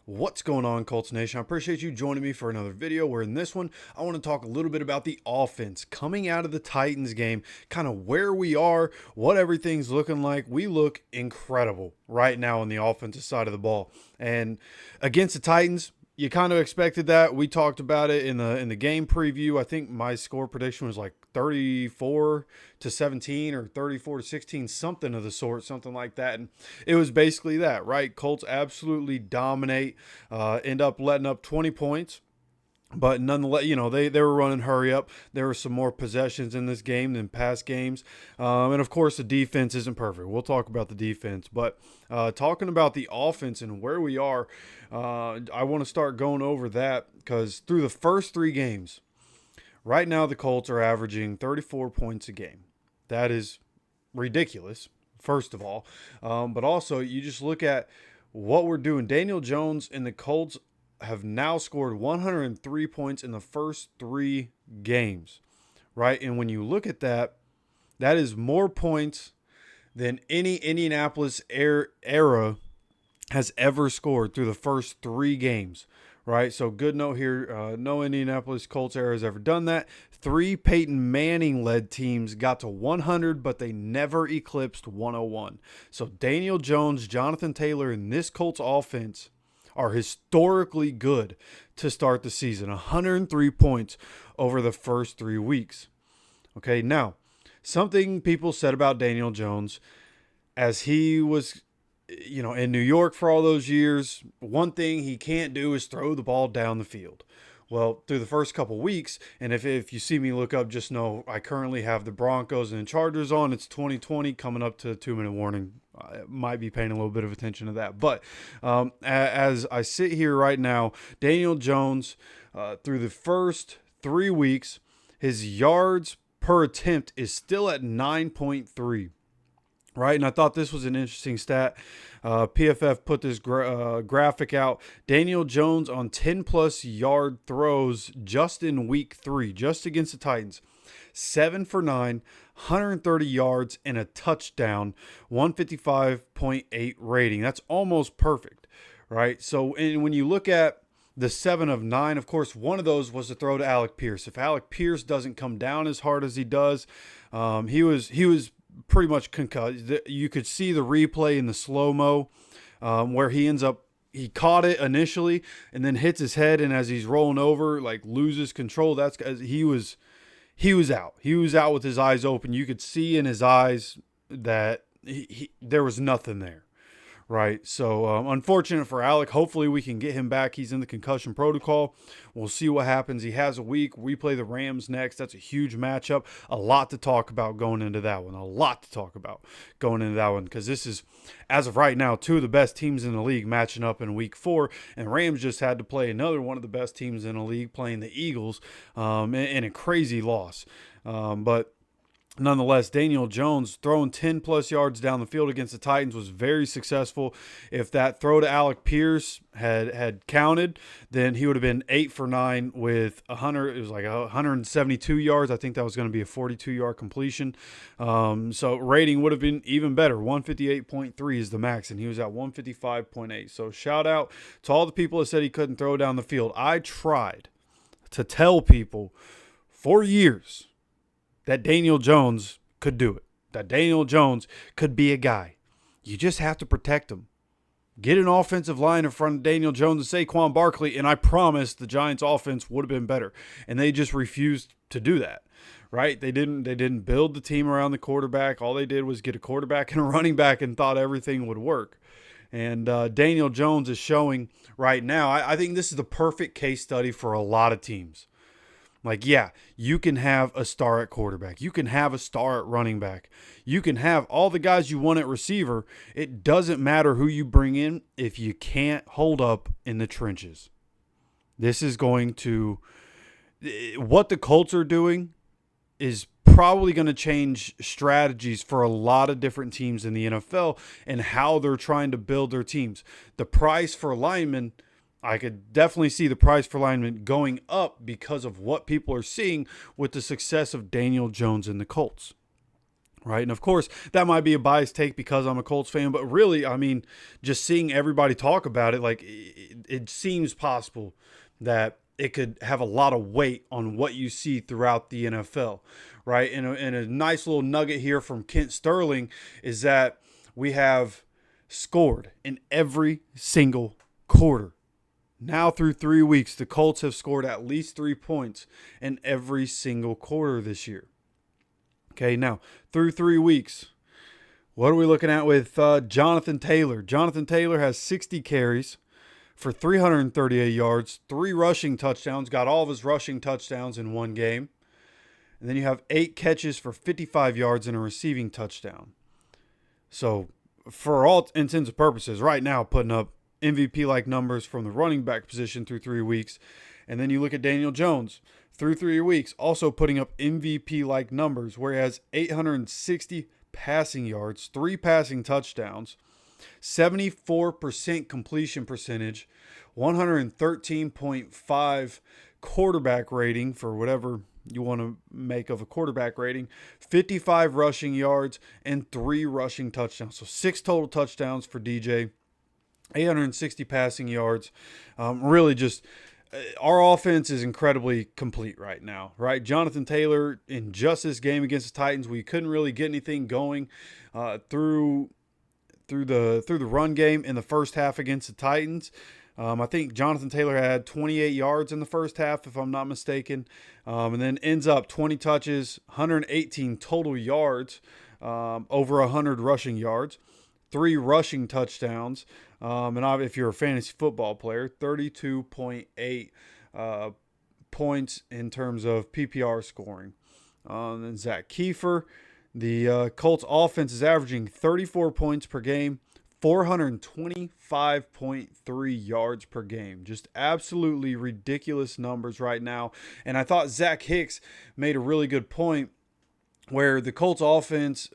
What's going on, Colts Nation? I appreciate you joining me for another video where in this one, I want to talk a little bit about the offense coming out of the Titans game, kind of where we are, what everything's looking like. We look incredible right now on the offensive side of the ball. And against the Titans, you kind of expected that. We talked about it in the game preview. I think my score prediction was like 34-17 or 34-16, something of the sort, something like that. And it was basically that, right? Colts absolutely dominate, end up letting up 20 points. But nonetheless, they were running hurry up. There were some more possessions in this game than past games. And, of course, the defense isn't perfect. We'll talk about the defense. But talking about the offense and where we are, I want to start going over that because through the first three games, right now the Colts are averaging 34 points a game. That is ridiculous, first of all. But also, you just look at what we're doing. Daniel Jones and the Colts have now scored 103 points in the first three games, right? And when you look at that, that is more points than any Indianapolis era has ever scored through the first three games, right? So good note here. No Indianapolis Colts era has ever done that. Three Peyton Manning-led teams got to 100, but they never eclipsed 101. So Daniel Jones, Jonathan Taylor, and this Colts offense are historically good to start the season. 103 points over the first 3 weeks. Okay, now, something people said about Daniel Jones as he was, in New York for all those years, one thing he can't do is throw the ball down the field. Well, through the first couple weeks, and if you see me look up, just know I currently have the Broncos and Chargers on. It's 2020 coming up to 2-minute warning. I might be paying a little bit of attention to that. But as I sit here right now, Daniel Jones, through the first 3 weeks, his yards per attempt is still at 9.3. Right, and I thought this was an interesting stat. PFF put this graphic out. Daniel Jones on 10-plus yard throws just in week 3, just against the Titans. 7 for 9, 130 yards, and a touchdown, 155.8 rating. That's almost perfect, right? So and when you look at the 7 of 9, of course, one of those was to throw to Alec Pierce. If Alec Pierce doesn't come down as hard as he does, he was pretty much concussed. You could see the replay in the slow-mo where he caught it initially and then hits his head, and as he's rolling over, like loses control. That's because he was out. He was out with his eyes open. You could see in his eyes that there was nothing there. Right. So unfortunate for Alec. Hopefully we can get him back. He's in the concussion protocol. We'll see what happens. He has a week. We play the Rams next. That's a huge matchup. A lot to talk about going into that one. Because this is, as of right now, two of the best teams in the league matching up in week 4. And Rams just had to play another one of the best teams in the league playing the Eagles in a crazy loss. But nonetheless, Daniel Jones throwing 10-plus yards down the field against the Titans was very successful. If that throw to Alec Pierce had counted, then he would have been 8 for 9 with 100. It was like 172 yards. I think that was going to be a 42-yard completion. So rating would have been even better. 158.3 is the max, and he was at 155.8. So shout out to all the people that said he couldn't throw down the field. I tried to tell people for years that Daniel Jones could do it, that Daniel Jones could be a guy. You just have to protect him. Get an offensive line in front of Daniel Jones and Saquon Barkley, and I promise the Giants' offense would have been better. And they just refused to do that, right? They didn't build the team around the quarterback. All they did was get a quarterback and a running back and thought everything would work. And Daniel Jones is showing right now. I think this is the perfect case study for a lot of teams. Like, yeah, you can have a star at quarterback. You can have a star at running back. You can have all the guys you want at receiver. It doesn't matter who you bring in if you can't hold up in the trenches. This is going to – what the Colts are doing is probably going to change strategies for a lot of different teams in the NFL and how they're trying to build their teams. The price for linemen – I could definitely see the price for linemen going up because of what people are seeing with the success of Daniel Jones and the Colts, right? And of course, that might be a biased take because I'm a Colts fan, but really, I mean, just seeing everybody talk about it, like it seems possible that it could have a lot of weight on what you see throughout the NFL, right? And a nice little nugget here from Kent Sterling is that we have scored in every single quarter. Now through 3 weeks, the Colts have scored at least 3 points in every single quarter this year. Okay, now through 3 weeks, what are we looking at with Jonathan Taylor? Jonathan Taylor has 60 carries for 338 yards, 3 rushing touchdowns, got all of his rushing touchdowns in one game. And then you have 8 catches for 55 yards and a receiving touchdown. So for all intents and purposes, right now putting up MVP-like numbers from the running back position through 3 weeks. And then you look at Daniel Jones through 3 weeks, also putting up MVP-like numbers, whereas 860 passing yards, 3 passing touchdowns, 74% completion percentage, 113.5 quarterback rating for whatever you want to make of a quarterback rating, 55 rushing yards, and 3 rushing touchdowns. So 6 total touchdowns for DJ, 860 passing yards. Really just our offense is incredibly complete right now, right? Jonathan Taylor, in just this game against the Titans, we couldn't really get anything going through the run game in the first half against the Titans. I think Jonathan Taylor had 28 yards in the first half, if I'm not mistaken, and then ends up 20 touches, 118 total yards, over 100 rushing yards, 3 rushing touchdowns, and if you're a fantasy football player, 32.8 points in terms of PPR scoring. Then Zach Kiefer, the Colts offense is averaging 34 points per game, 425.3 yards per game. Just absolutely ridiculous numbers right now. And I thought Zach Hicks made a really good point where the Colts offense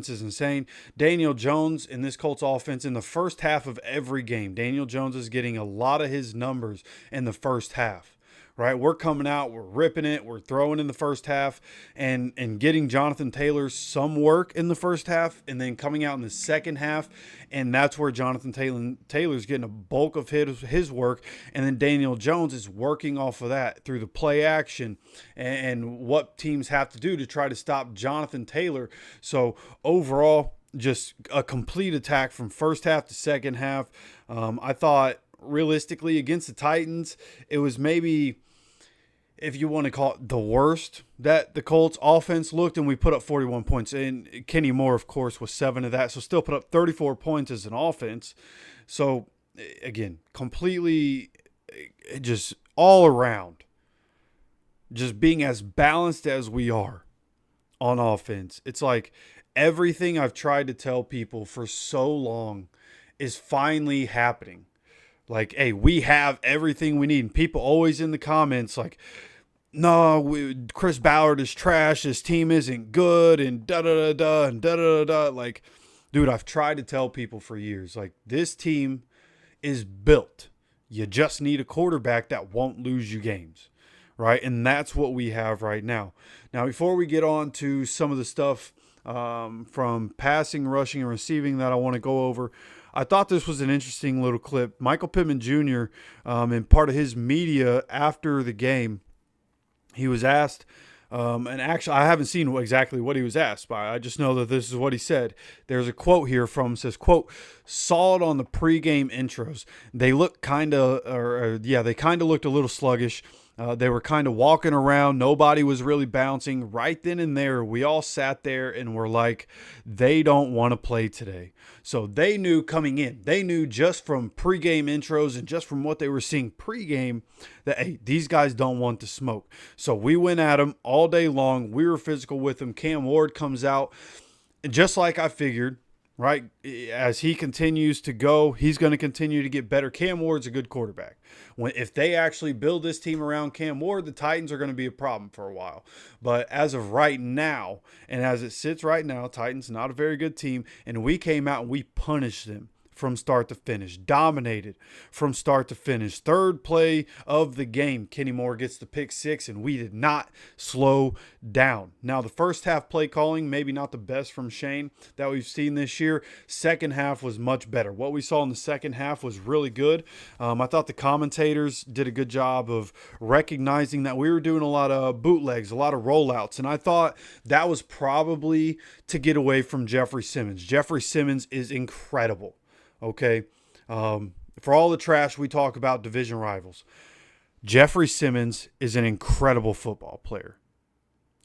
is insane. Daniel Jones in this Colts offense in the first half of every game, Daniel Jones is getting a lot of his numbers in the first half. Right, we're coming out, we're ripping it, we're throwing in the first half, and getting Jonathan Taylor some work in the first half, and then coming out in the second half, and that's where Jonathan Taylor's getting a bulk of his work, and then Daniel Jones is working off of that through the play action and what teams have to do to try to stop Jonathan Taylor. So overall, just a complete attack from first half to second half. I thought realistically against the Titans, it was maybe, if you want to call it, the worst that the Colts offense looked, and we put up 41 points. And Kenny Moore, of course, was 7 of that, so still put up 34 points as an offense. So, again, completely just all around, just being as balanced as we are on offense. It's like everything I've tried to tell people for so long is finally happening. Like, hey, we have everything we need. And people always in the comments like, no, Chris Ballard is trash. His team isn't good and da-da-da-da and da-da-da-da. Like, dude, I've tried to tell people for years, like, this team is built. You just need a quarterback that won't lose you games, right? And that's what we have right now. Now, before we get on to some of the stuff from passing, rushing, and receiving that I want to go over, I thought this was an interesting little clip. Michael Pittman Jr., in part of his media after the game, he was asked, and actually I haven't seen exactly what he was asked by. I just know that this is what he said. There's a quote here from him, says, quote, "Saw it on the pregame intros. They look they kind of looked a little sluggish. They were kind of walking around. Nobody was really bouncing. Right then and there, we all sat there and were like, they don't want to play today." So they knew coming in. They knew just from pregame intros and just from what they were seeing pregame that, hey, these guys don't want to smoke. So we went at them all day long. We were physical with them. Cam Ward comes out, and just like I figured, right? As he continues to go, he's going to continue to get better. Cam Ward's a good quarterback. If they actually build this team around Cam Ward, the Titans are going to be a problem for a while. But as of right now, and as it sits right now, Titans not a very good team, and we came out and we punished them from start to finish, dominated from start to finish. Third play of the game, Kenny Moore gets the pick six, and we did not slow down. Now, the first half play calling, maybe not the best from Shane that we've seen this year. Second half was much better. What we saw in the second half was really good. I thought the commentators did a good job of recognizing that we were doing a lot of bootlegs, a lot of rollouts, and I thought that was probably to get away from Jeffrey Simmons. Jeffrey Simmons is incredible. Okay, for all the trash we talk about division rivals, Jeffrey Simmons is an incredible football player.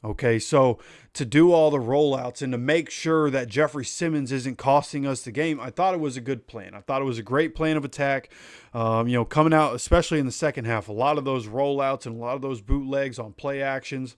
Okay, so to do all the rollouts and to make sure that Jeffrey Simmons isn't costing us the game, I thought it was a good plan. I thought it was a great plan of attack. Coming out, especially in the second half, a lot of those rollouts and a lot of those bootlegs on play actions,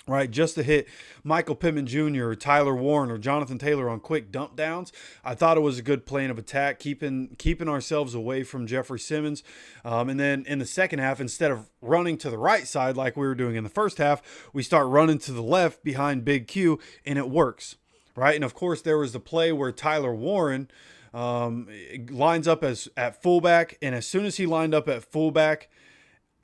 right, just to hit Michael Pittman Jr. or Tyler Warren or Jonathan Taylor on quick dump downs. I thought it was a good plan of attack, keeping ourselves away from Jeffrey Simmons. And then in the second half, instead of running to the right side like we were doing in the first half, we start running to the left behind Big Q, and it works, right? And of course, there was the play where Tyler Warren lines up at fullback, and as soon as he lined up at fullback,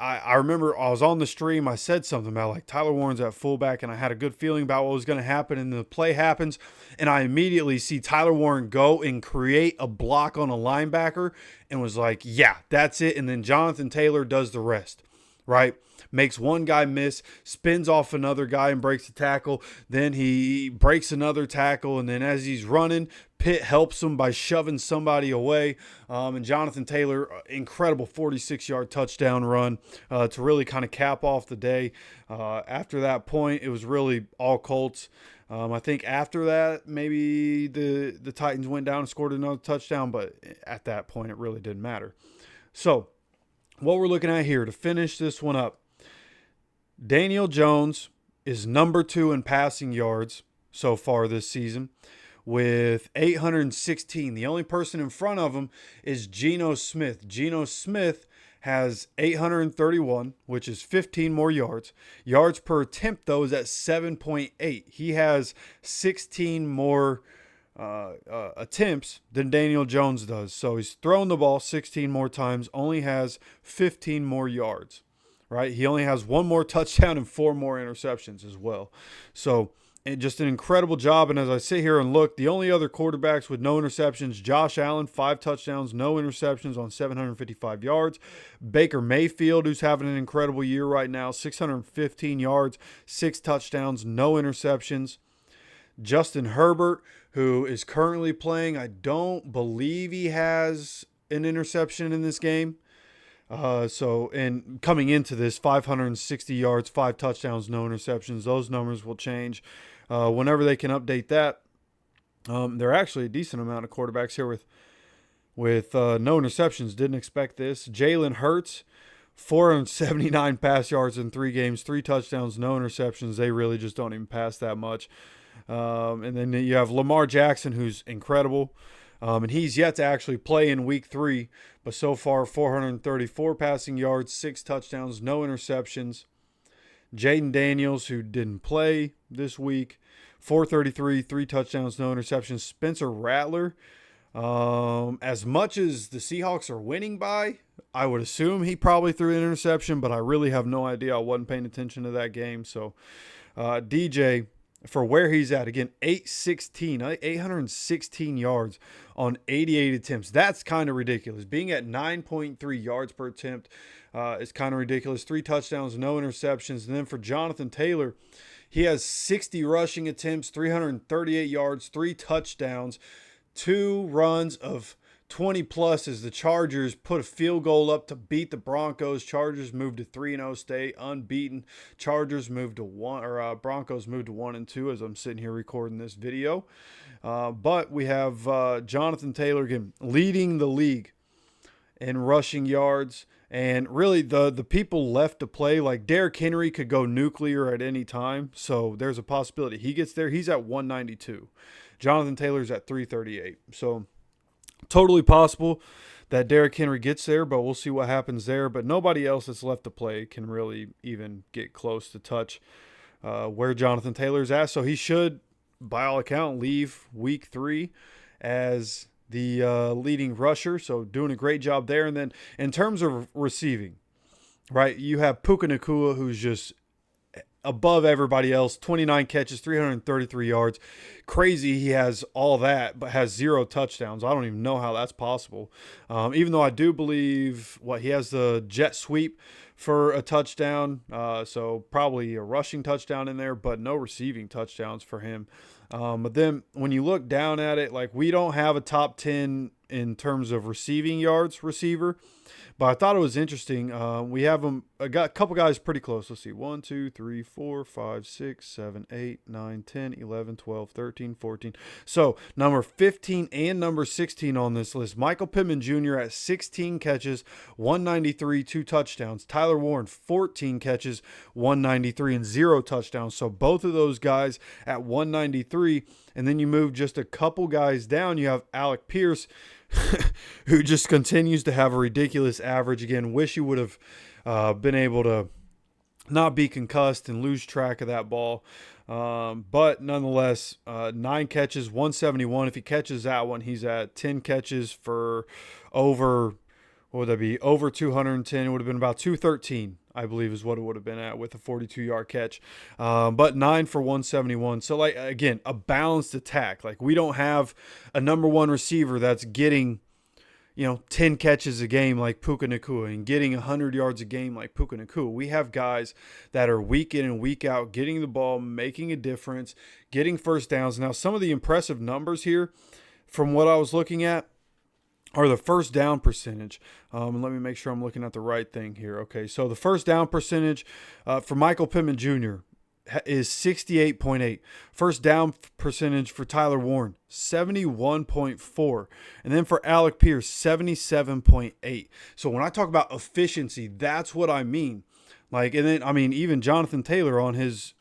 I remember I was on the stream. I said something about like Tyler Warren's at fullback, and I had a good feeling about what was going to happen. And the play happens, and I immediately see Tyler Warren go and create a block on a linebacker, and was like, "Yeah, that's it." And then Jonathan Taylor does the rest, right? Makes one guy miss, spins off another guy and breaks a tackle. Then he breaks another tackle, and then as he's running, Pitt helps him by shoving somebody away. And Jonathan Taylor, incredible 46-yard touchdown run to really kind of cap off the day. After that point, it was really all Colts. I think after that, maybe the Titans went down and scored another touchdown, but at that point, it really didn't matter. So what we're looking at here to finish this one up, Daniel Jones is number 2 in passing yards so far this season with 816. The only person in front of him is Geno Smith. Geno Smith has 831, which is 15 more yards. Yards per attempt, though, is at 7.8. He has 16 more attempts than Daniel Jones does. So he's thrown the ball 16 more times, only has 15 more yards, right? He only has 1 more touchdown and 4 more interceptions as well. So just an incredible job. And as I sit here and look, the only other quarterbacks with no interceptions, Josh Allen, 5 touchdowns, no interceptions on 755 yards. Baker Mayfield, who's having an incredible year right now, 615 yards, 6 touchdowns, no interceptions. Justin Herbert, who is currently playing, I don't believe he has an interception in this game. And coming into this, 560 yards, 5 touchdowns, no interceptions. Those numbers will change whenever they can update that. There are actually a decent amount of quarterbacks here with no interceptions. Didn't expect this. Jalen Hurts, 479 pass yards in 3 games, 3 touchdowns, no interceptions. They really just don't even pass that much. And then you have Lamar Jackson, who's incredible. And he's yet to actually play in week 3, but so far 434 passing yards, 6 touchdowns, no interceptions. Jaden Daniels, who didn't play this week, 433, 3 touchdowns, no interceptions. Spencer Rattler, as much as the Seahawks are winning by, I would assume he probably threw an interception, but I really have no idea. I wasn't paying attention to that game. So DJ, for where he's at, again, 816 yards on 88 attempts. That's kind of ridiculous. Being at 9.3 yards per attempt is kind of ridiculous. 3 touchdowns, no interceptions. And then for Jonathan Taylor, he has 60 rushing attempts, 338 yards, 3 touchdowns, 2 runs of 20 plus as the Chargers put a field goal up to beat the Broncos. Chargers moved to 3-0, stay unbeaten. Chargers moved to Broncos moved to 1-2 as I'm sitting here recording this video. But we have Jonathan Taylor again leading the league in rushing yards. And really the people left to play, like Derrick Henry could go nuclear at any time. So there's a possibility he gets there. He's at 192. Jonathan Taylor's at 338. So totally possible that Derrick Henry gets there, but we'll see what happens there. But nobody else that's left to play can really even get close to touch where Jonathan Taylor's at. So he should, by all account, leave week 3 as the leading rusher, so doing a great job there. And then in terms of receiving, right, you have Puka Nacua, who's just above everybody else. 29 catches, 333 yards. Crazy he has all that, but has 0 touchdowns. I don't even know how that's possible. Even though I do believe he has the jet sweep for a touchdown. So probably a rushing touchdown in there, but no receiving touchdowns for him. But then when you look down at it, like, we don't have a top 10 in terms of receiving yards receiver. But I thought it was interesting. We have them. I got a couple guys pretty close. Let's see. 1, 2, 3, 4, 5, 6, 7, 8, 9, 10, 11, 12, 13, 14. So number 15 and number 16 on this list. Michael Pittman Jr. at 16 catches, 193, 2 touchdowns. Tyler Warren, 14 catches, 193, and 0 touchdowns. So both of those guys at 193. And then you move just a couple guys down. You have Alec Pierce, who just continues to have a ridiculous average. Again, wish he would have been able to not be concussed and lose track of that ball. But nonetheless, 9 catches, 171. If he catches that one, he's at 10 catches for over, what would that be? Over 210. It would have been about 213, I believe, is what it would have been at with a 42-yard catch. But 9 for 171. So, like, again, a balanced attack. Like, we don't have a number one receiver that's getting, 10 catches a game like Puka Nacua and getting 100 yards a game like Puka Nacua. We have guys that are week in and week out getting the ball, making a difference, getting first downs. Now, some of the impressive numbers here from what I was looking at are the first down percentage. And let me make sure I'm looking at the right thing here. Okay, so the first down percentage for Michael Pittman Jr. is 68.8. First down percentage for Tyler Warren, 71.4. And then for Alec Pierce, 77.8. So when I talk about efficiency, that's what I mean. Like, and then, I mean, even Jonathan Taylor on his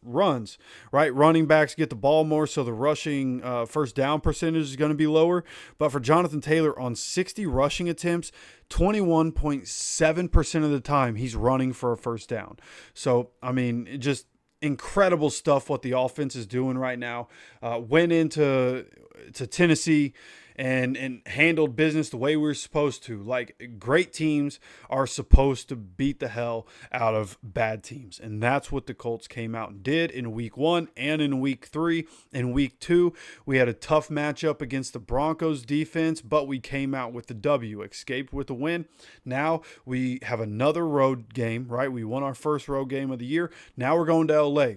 runs, right? Running backs get the ball more, so the rushing first down percentage is going to be lower. But for Jonathan Taylor, on 60 rushing attempts, 21.7% of the time he's running for a first down. So, I mean, just incredible stuff what the offense is doing right now. Went into Tennessee and handled business the way we were supposed to. Like, great teams are supposed to beat the hell out of bad teams. And that's what the Colts came out and did in week 1 and in week 3. In week 2, we had a tough matchup against the Broncos defense, but we came out with the W, escaped with the win. Now we have another road game, right? We won our first road game of the year. Now we're going to LA.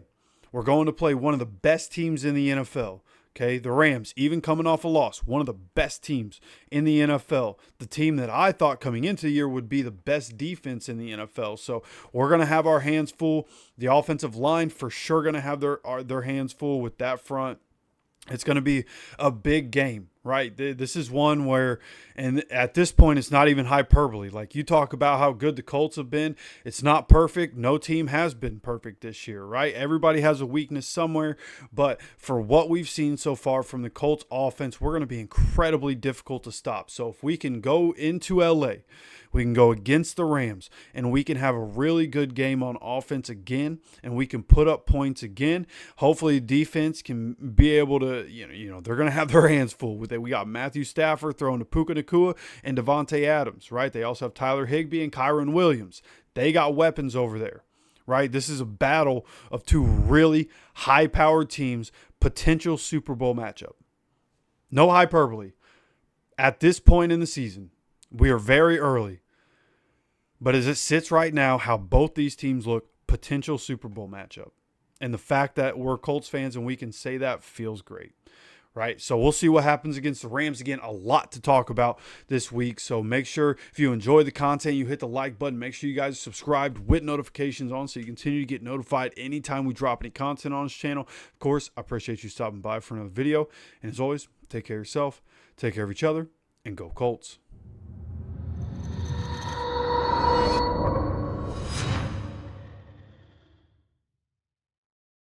We're going to play one of the best teams in the NFL. Okay, the Rams, even coming off a loss, one of the best teams in the NFL. The team that I thought coming into the year would be the best defense in the NFL. So we're going to have our hands full. The offensive line for sure going to have their hands full with that front. It's going to be a big game, right? This is one where, and at this point, it's not even hyperbole. Like, you talk about how good the Colts have been. It's not perfect. No team has been perfect this year, right? Everybody has a weakness somewhere. But for what we've seen so far from the Colts offense, we're going to be incredibly difficult to stop. So if we can go into LA, we can go against the Rams, and we can have a really good game on offense again, and we can put up points again. Hopefully, defense can be able to, they're going to have their hands full with it. We got Matthew Stafford throwing to Puka Nacua and Devontae Adams, right? They also have Tyler Higbee and Kyron Williams. They got weapons over there, right? This is a battle of two really high-powered teams, potential Super Bowl matchup. No hyperbole. At this point in the season, we are very early, but as it sits right now, how both these teams look, potential Super Bowl matchup. And the fact that we're Colts fans and we can say that feels great, right? So we'll see what happens against the Rams. Again, a lot to talk about this week. So make sure if you enjoy the content, you hit the like button. Make sure you guys subscribe with notifications on so you continue to get notified anytime we drop any content on this channel. Of course, I appreciate you stopping by for another video. And as always, take care of yourself, take care of each other, and go Colts.